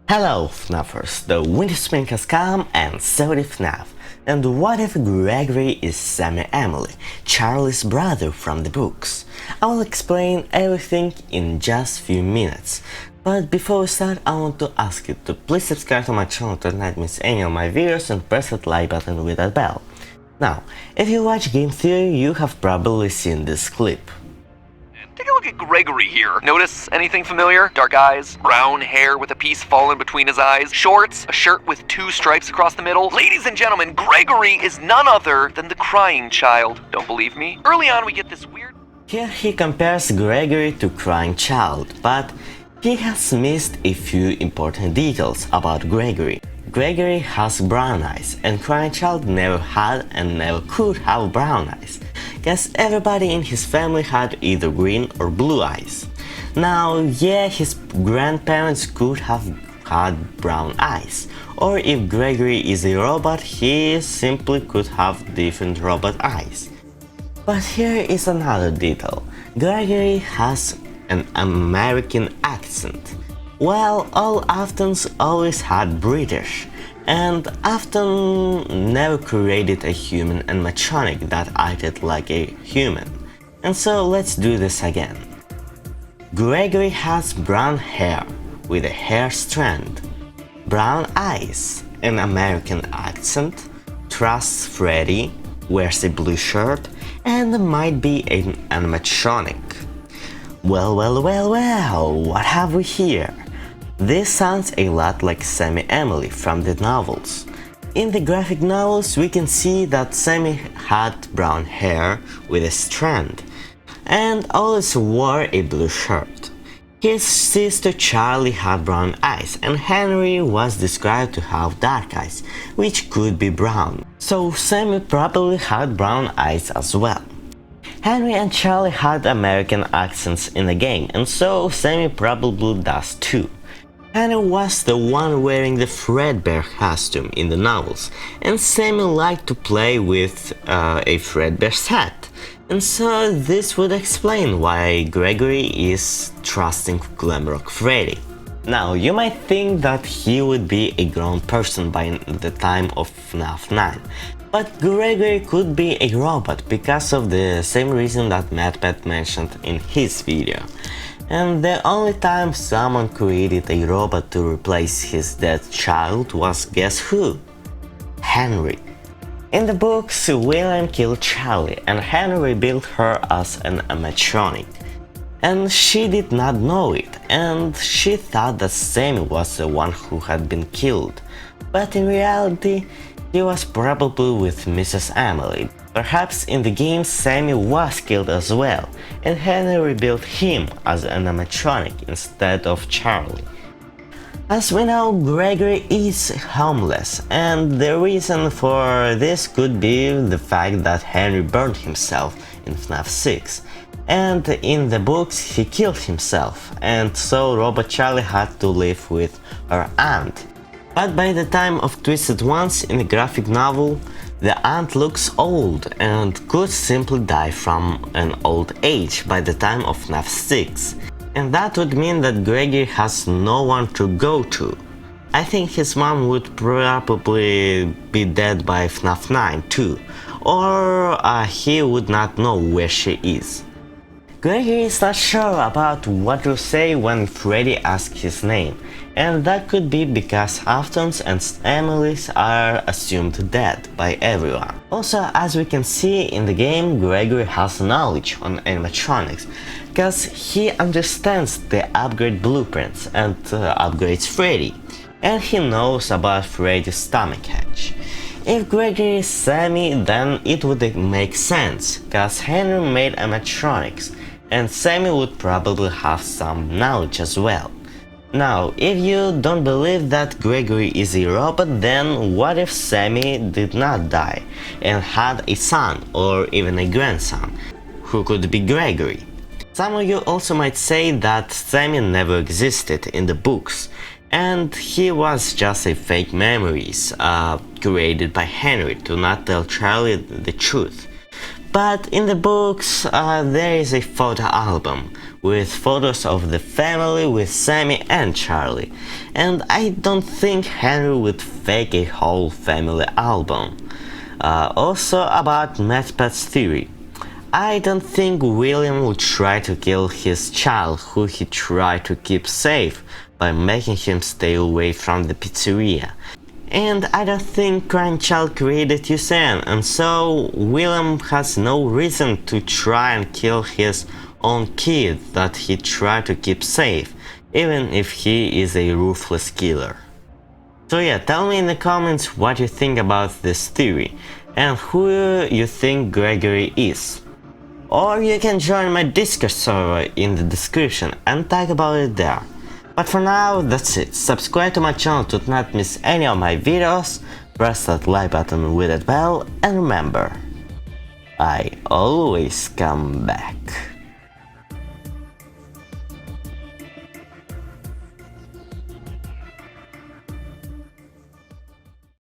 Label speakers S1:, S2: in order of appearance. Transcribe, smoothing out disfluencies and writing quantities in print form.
S1: Hello FNAFers, the winter spring has come and so did FNAF. And what if Gregory is Sammy Emily, Charlie's brother from the books? I will explain everything in just few minutes. But before we start, I want to ask you to please subscribe to my channel to not miss any of my videos and press that like button with that bell. Now, if you watch Game Theory, you have probably seen this clip.
S2: Take a look at Gregory here. Notice anything familiar? Dark eyes, brown hair with a piece fallen between his eyes, shorts, a shirt with two stripes across the middle. Ladies and gentlemen, Gregory is none other than the crying child. Don't believe me? Early on we get this weird...
S1: Here he compares Gregory to Crying Child, but he has missed a few important details about Gregory. Gregory has brown eyes, and Crying Child never had and never could have brown eyes, because everybody in his family had either green or blue eyes. Now, yeah, his grandparents could have had brown eyes, or if Gregory is a robot, he simply could have different robot eyes. But here is another detail. Gregory has an American accent, while all Aftons always had British, and Afton never created a human animatronic that acted like a human. And so let's do this again. Gregory has brown hair with a hair strand, brown eyes, an American accent, trusts Freddy, wears a blue shirt, and might be an animatronic. Well, what have we here? This sounds a lot like Sammy Emily from the novels. In the graphic novels, we can see that Sammy had brown hair with a strand, and always wore a blue shirt. His sister Charlie had brown eyes, and Henry was described to have dark eyes, which could be brown. So Sammy probably had brown eyes as well. Henry and Charlie had American accents in the game, and so Sammy probably does too. Henry was the one wearing the Fredbear costume in the novels, and Sammy liked to play with a Fredbear's hat. And so this would explain why Gregory is trusting Glamrock Freddy. Now, you might think that he would be a grown person by the time of FNAF 9, but Gregory could be a robot because of the same reason that MatPat mentioned in his video. And the only time someone created a robot to replace his dead child was, guess who? Henry. In the books, William killed Charlie and Henry built her as an animatronic. And she did not know it, and she thought that Sammy was the one who had been killed. But in reality, he was probably with Mrs. Emily. Perhaps in the game Sammy was killed as well, and Henry built him as an animatronic instead of Charlie. As we know, Gregory is homeless, and the reason for this could be the fact that Henry burned himself in FNAF 6. And in the books he killed himself, and so Robot Charlie had to live with her aunt. But by the time of Twisted Ones in the graphic novel, the aunt looks old and could simply die from an old age by the time of FNAF 6. And that would mean that Gregory has no one to go to. I think his mom would probably be dead by FNAF 9 too, or he would not know where she is. Gregory is not sure about what to say when Freddy asks his name, and that could be because Aftons and Emilys are assumed dead by everyone. Also, as we can see in the game, Gregory has knowledge on animatronics, because he understands the upgrade blueprints and upgrades Freddy, and he knows about Freddy's stomach hatch. If Gregory is Sammy, then it would make sense, because Henry made animatronics, and Sammy would probably have some knowledge as well. Now, if you don't believe that Gregory is a robot, then what if Sammy did not die and had a son or even a grandson, who could be Gregory? Some of you also might say that Sammy never existed in the books, and he was just a fake memories created by Henry to not tell Charlie the truth. But in the books, there is a photo album with photos of the family with Sammy and Charlie, and I don't think Henry would fake a whole family album. Also about MatPat's theory. I don't think William would try to kill his child who he tried to keep safe by making him stay away from the pizzeria. And I don't think Crying Child created Usain, and so William has no reason to try and kill his own kid that he tried to keep safe, even if he is a ruthless killer. So yeah, tell me in the comments what you think about this theory, and who you think Gregory is. Or you can join my Discord server in the description and talk about it there. But for now, that's it. Subscribe to my channel to not miss any of my videos, press that like button with that bell, and remember, I always come back.